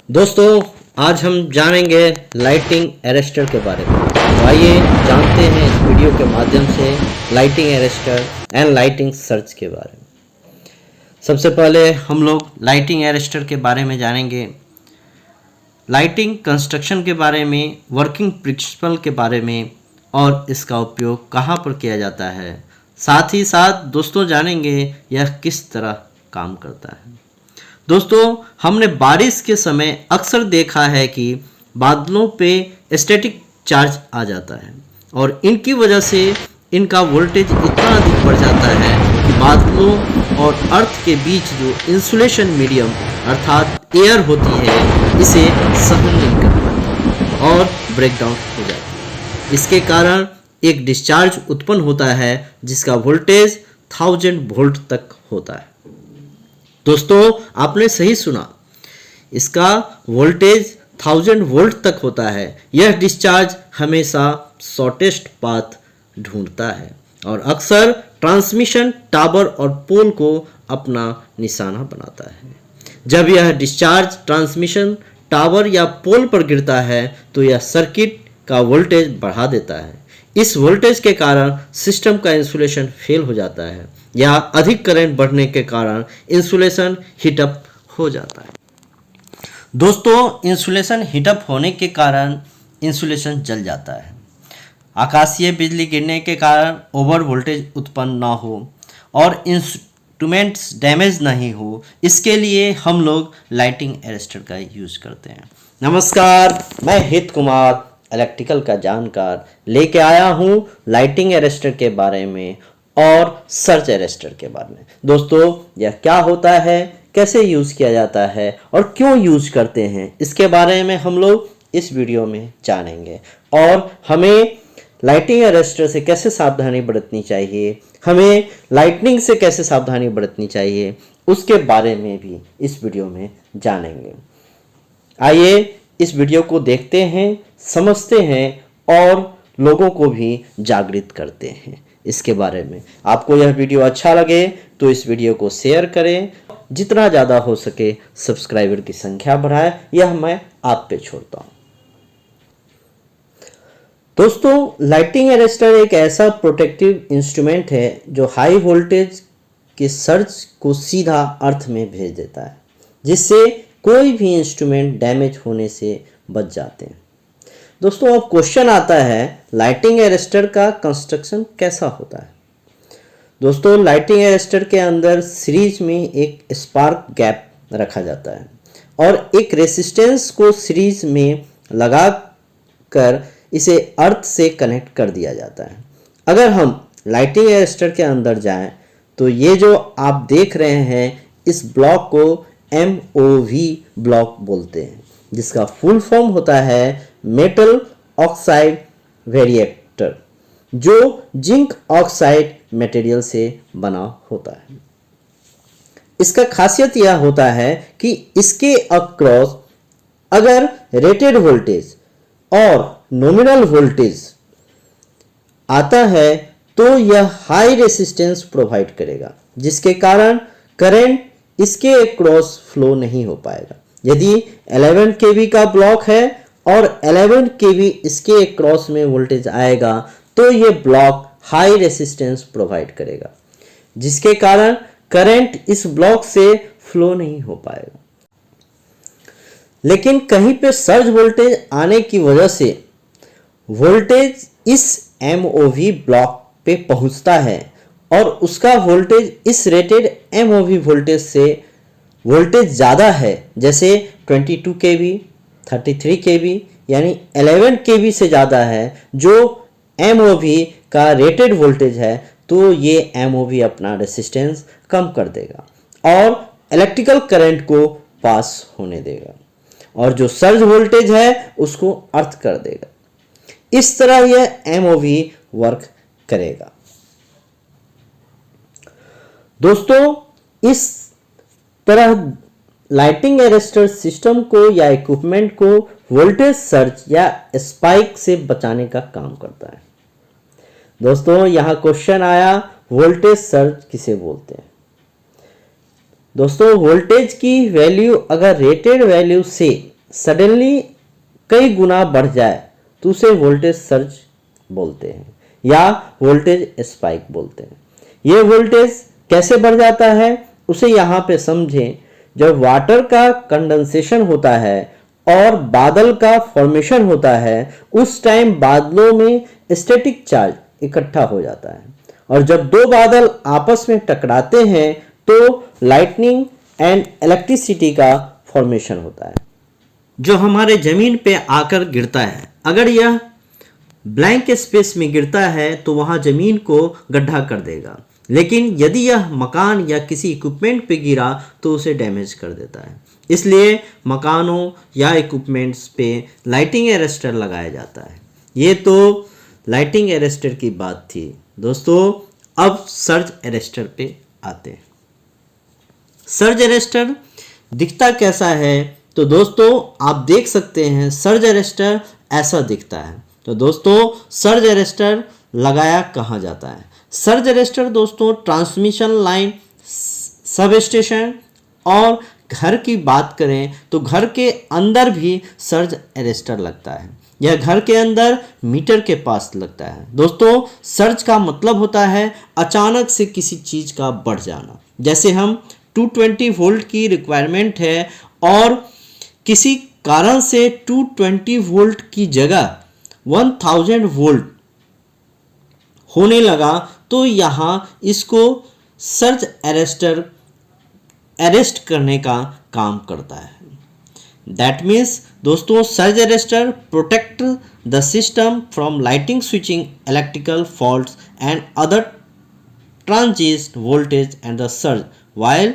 दोस्तों, आज हम जानेंगे लाइटिंग अरेस्टर के बारे में। तो आइए जानते हैं इस वीडियो के माध्यम से lighting arrester and lighting search के बारे में। सबसे पहले हम लोग लाइटिंग अरेस्टर के बारे में जानेंगे, लाइटिंग कंस्ट्रक्शन के बारे में, वर्किंग प्रिंसिपल के बारे में और इसका उपयोग कहाँ पर किया जाता है। साथ ही साथ दोस्तों जानेंगे यह किस तरह काम करता है। दोस्तों, हमने बारिश के समय अक्सर देखा है कि बादलों पे स्टैटिक चार्ज आ जाता है और इनकी वजह से इनका वोल्टेज इतना अधिक बढ़ जाता है कि बादलों और अर्थ के बीच जो इंसुलेशन मीडियम अर्थात एयर होती है इसे सहन नहीं कर पाती और ब्रेकडाउन हो जाती है। इसके कारण एक डिस्चार्ज उत्पन्न होता है जिसका वोल्टेज 1000 वोल्ट तक होता है। दोस्तों, आपने सही सुना, इसका वोल्टेज 1000 वोल्ट तक होता है। यह डिस्चार्ज हमेशा शॉर्टेस्ट पाथ ढूंढता है और अक्सर ट्रांसमिशन टावर और पोल को अपना निशाना बनाता है। जब यह डिस्चार्ज ट्रांसमिशन टावर या पोल पर गिरता है तो यह सर्किट का वोल्टेज बढ़ा देता है। इस वोल्टेज के कारण सिस्टम का इंसुलेशन फेल हो जाता है या अधिक करंट बढ़ने के कारण इंसुलेशन हीटअप हो जाता है। दोस्तों, इंसुलेशन हीटअप होने के कारण इंसुलेशन जल जाता है। आकाशीय बिजली गिरने के कारण ओवर वोल्टेज उत्पन्न ना हो और इंस्ट्रूमेंट्स डैमेज नहीं हो, इसके लिए हम लोग लाइटिंग अरेस्टर का यूज करते हैं। नमस्कार, मैं हित कुमार इलेक्ट्रिकल का जानकार लेके आया हूँ लाइटिंग अरेस्टर के बारे में और सर्च अरेस्टर के बारे में। दोस्तों, यह क्या होता है, कैसे यूज़ किया जाता है और क्यों यूज़ करते हैं, इसके बारे में हम लोग इस वीडियो में जानेंगे। और हमें लाइटिंग अरेस्टर से कैसे सावधानी बरतनी चाहिए, हमें लाइटनिंग से कैसे सावधानी बरतनी चाहिए, उसके बारे में भी इस वीडियो में जानेंगे। आइए इस वीडियो को देखते हैं, समझते हैं और लोगों को भी जागृत करते हैं इसके बारे में। आपको यह वीडियो अच्छा लगे तो इस वीडियो को शेयर करें, जितना ज़्यादा हो सके सब्सक्राइबर की संख्या बढ़ाएं, यह मैं आप पे छोड़ता हूँ। दोस्तों, लाइटिंग अरेस्टर एक ऐसा प्रोटेक्टिव इंस्ट्रूमेंट है जो हाई वोल्टेज के सर्ज को सीधा अर्थ में भेज देता है, जिससे कोई भी इंस्ट्रूमेंट डैमेज होने से बच जाते हैं। दोस्तों, अब क्वेश्चन आता है, लाइटिंग अरेस्टर का कंस्ट्रक्शन कैसा होता है। दोस्तों, लाइटिंग अरेस्टर के अंदर सीरीज में एक स्पार्क गैप रखा जाता है और एक रेसिस्टेंस को सीरीज में लगा कर इसे अर्थ से कनेक्ट कर दिया जाता है। अगर हम लाइटिंग अरेस्टर के अंदर जाएं तो ये जो आप देख रहे हैं इस ब्लॉक को MOV ब्लॉक बोलते हैं, जिसका फुल फॉर्म होता है मेटल ऑक्साइड वेरिएक्टर, जो जिंक ऑक्साइड मटेरियल से बना होता है। इसका खासियत यह होता है कि इसके अक्रॉस अगर रेटेड वोल्टेज और नॉमिनल वोल्टेज आता है तो यह हाई रेसिस्टेंस प्रोवाइड करेगा, जिसके कारण करंट इसके अक्रॉस फ्लो नहीं हो पाएगा। यदि 11 kV का ब्लॉक है और 11 kV इसके अक्रॉस में वोल्टेज आएगा तो ये ब्लॉक हाई रेसिस्टेंस प्रोवाइड करेगा, जिसके कारण करंट इस ब्लॉक से फ्लो नहीं हो पाएगा। लेकिन कहीं पे सर्ज वोल्टेज आने की वजह से वोल्टेज इस MOV ब्लॉक पे पहुंचता है और उसका वोल्टेज इस रेटेड MOV वोल्टेज से वोल्टेज ज़्यादा है, जैसे 22 kV, 33 kV यानी 11 kV से ज़्यादा है जो MOV का रेटेड वोल्टेज है, तो ये MOV अपना रेसिस्टेंस कम कर देगा और इलेक्ट्रिकल करंट को पास होने देगा और जो सर्ज वोल्टेज है उसको अर्थ कर देगा। इस तरह यह MOV वर्क करेगा। दोस्तों, इस तरह लाइटिंग अरेस्टर सिस्टम को या इक्विपमेंट को वोल्टेज सर्ज या स्पाइक से बचाने का काम करता है। दोस्तों, यहाँ क्वेश्चन आया, वोल्टेज सर्ज किसे बोलते हैं। दोस्तों, वोल्टेज की वैल्यू अगर रेटेड वैल्यू से सडनली कई गुना बढ़ जाए तो उसे वोल्टेज सर्ज बोलते हैं या वोल्टेज स्पाइक बोलते हैं। ये वोल्टेज कैसे बढ़ जाता है उसे यहाँ पे समझें। जब वाटर का कंडेंसेशन होता है और बादल का फॉर्मेशन होता है उस टाइम बादलों में स्टैटिक चार्ज इकट्ठा हो जाता है और जब दो बादल आपस में टकराते हैं तो लाइटनिंग एंड इलेक्ट्रिसिटी का फॉर्मेशन होता है जो हमारे जमीन पे आकर गिरता है। अगर यह ब्लैंक स्पेस में गिरता है तो वहां जमीन को गड्ढा कर देगा, लेकिन यदि यह मकान या किसी इक्विपमेंट पे गिरा तो उसे डैमेज कर देता है। इसलिए मकानों या इक्विपमेंट्स पे लाइटिंग अरेस्टर लगाया जाता है। ये तो लाइटिंग अरेस्टर की बात थी दोस्तों। अब सर्ज अरेस्टर पे आते हैं। सर्ज अरेस्टर दिखता कैसा है तो दोस्तों आप देख सकते हैं सर्ज अरेस्टर ऐसा दिखता है। तो दोस्तों सर्ज अरेस्टर लगाया कहाँ जाता है? सर्ज अरेस्टर दोस्तों ट्रांसमिशन लाइन, सब स्टेशन और घर की बात करें तो घर के अंदर भी सर्ज अरेस्टर लगता है। यह घर के अंदर मीटर के पास लगता है। दोस्तों सर्ज का मतलब होता है अचानक से किसी चीज का बढ़ जाना। जैसे हम 220 वोल्ट की रिक्वायरमेंट है और किसी कारण से 220 वोल्ट की जगह 1000 वोल्ट होने लगा तो यहाँ इसको सर्ज अरेस्टर अरेस्ट करने का काम करता है। दैट मीन्स दोस्तों surge arrester protect the system from lighting, switching, electrical faults and other transient voltage and the surge, while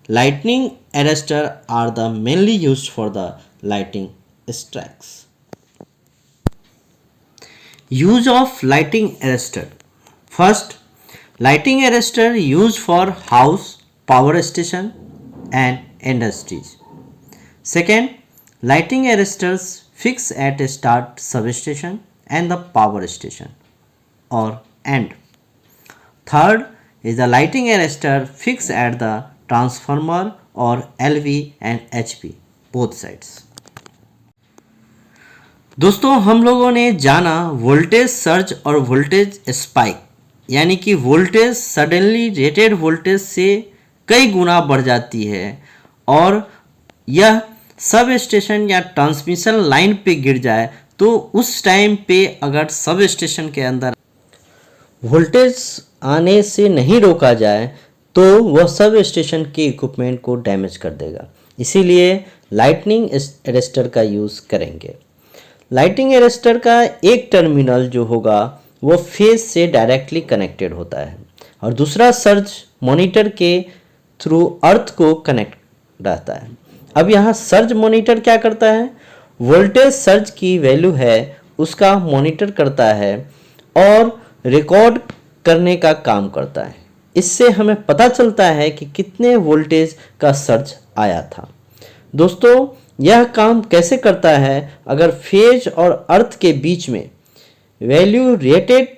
lightning arrestor are the mainly used for the lighting strikes. Use of lighting arrestor. First, lighting arrestor used for house, power station and industries. Second, lighting arrestors fixed at a start substation and the power station or end. Third is the lighting arrestor fixed at the transformer or LV and HP both sides. दोस्तों हम लोगों ने जाना voltage surge और voltage spike, यानी कि voltage suddenly rated voltage से कई गुना बढ़ जाती है और यह सब स्टेशन या ट्रांसमिशन लाइन पे गिर जाए तो उस टाइम पे अगर सब स्टेशन के अंदर वोल्टेज आने से नहीं रोका जाए तो वह सब स्टेशन के इक्विपमेंट को डैमेज कर देगा। इसीलिए लाइटनिंग अरेस्टर का यूज़ करेंगे। लाइटिंग अरेस्टर का एक टर्मिनल जो होगा वो फेज से डायरेक्टली कनेक्टेड होता है और दूसरा सर्ज मॉनिटर के थ्रू अर्थ को कनेक्ट रहता है। अब यहाँ सर्ज मॉनिटर क्या करता है? वोल्टेज सर्ज की वैल्यू है उसका मॉनिटर करता है और रिकॉर्ड करने का काम करता है। इससे हमें पता चलता है कि कितने वोल्टेज का सर्ज आया था। दोस्तों यह काम कैसे करता है? अगर फेज और अर्थ के बीच में वैल्यू रेटेड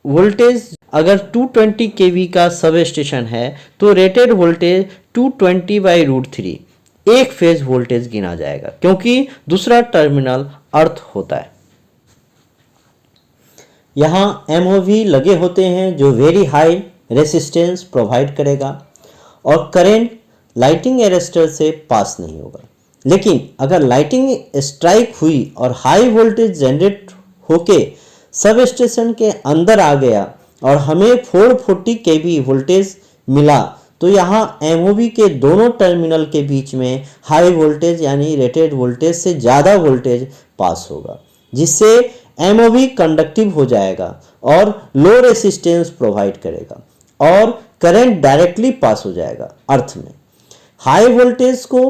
वोल्टेज अगर 220 kV का सब स्टेशन है तो रेटेड वोल्टेज 220/√3 एक फेज वोल्टेज गिना जाएगा क्योंकि दूसरा टर्मिनल अर्थ होता है। यहाँ MOV लगे होते हैं जो वेरी हाई रेसिस्टेंस प्रोवाइड करेगा और करंट लाइटिंग अरेस्टर से पास नहीं होगा। लेकिन अगर लाइटिंग स्ट्राइक हुई और हाई वोल्टेज जनरेट होके सब स्टेशन के अंदर आ गया और हमें 440 kV वोल्टेज मिला तो यहाँ MOV के दोनों टर्मिनल के बीच में हाई वोल्टेज यानी रेटेड वोल्टेज से ज़्यादा वोल्टेज पास होगा जिससे MOV कंडक्टिव हो जाएगा और लो रेसिस्टेंस प्रोवाइड करेगा और करंट डायरेक्टली पास हो जाएगा अर्थ में। हाई वोल्टेज को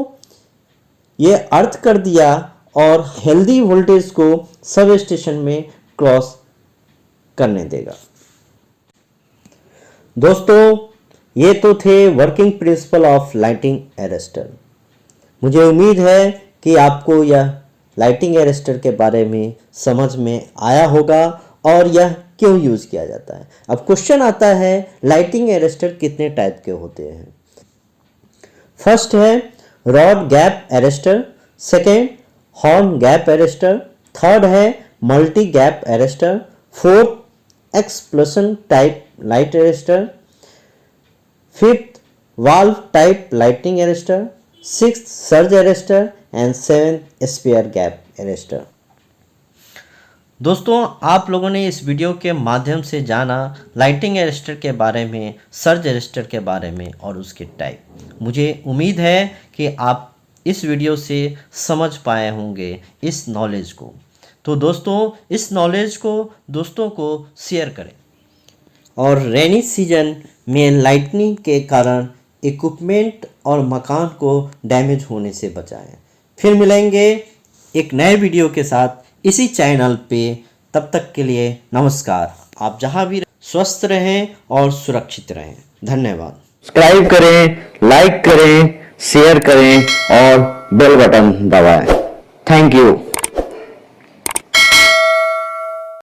ये अर्थ कर दिया और हेल्दी वोल्टेज को सब स्टेशन में क्रॉस करने देगा। दोस्तों ये तो थे working principle of lighting arrester. मुझे उम्मीद है कि आपको यह लाइटिंग अरेस्टर के बारे में समझ में आया होगा और यह क्यों यूज़ किया जाता है। अब क्वेश्चन आता है लाइटिंग अरेस्टर कितने टाइप के होते हैं। फर्स्ट है rod gap arrester, second horn gap arrester, third है multi gap arrester, fourth explosion type light arrester, fifth valve type lighting arrester, sixth surge arrester and seventh spare gap arrester. दोस्तों, आप लोगों ने इस वीडियो के माध्यम से जाना लाइटिंग अरेस्टर के बारे में, सर्ज अरेस्टर के बारे में और उसके टाइप। मुझे उम्मीद है कि आप इस वीडियो से समझ पाए होंगे इस नॉलेज को। तो दोस्तों, इस नॉलेज को दोस्तों को शेयर करें और रेनी सीजन में लाइटनिंग के कारण इक्विपमेंट और मकान को डैमेज होने से बचाएं। फिर मिलेंगे एक नए वीडियो के साथ इसी चैनल पे। तब तक के लिए नमस्कार। आप जहां भी स्वस्थ रहें और सुरक्षित रहें। धन्यवाद। सब्सक्राइब करें, लाइक करें, शेयर करें और बेल बटन दबाएं। Thank you.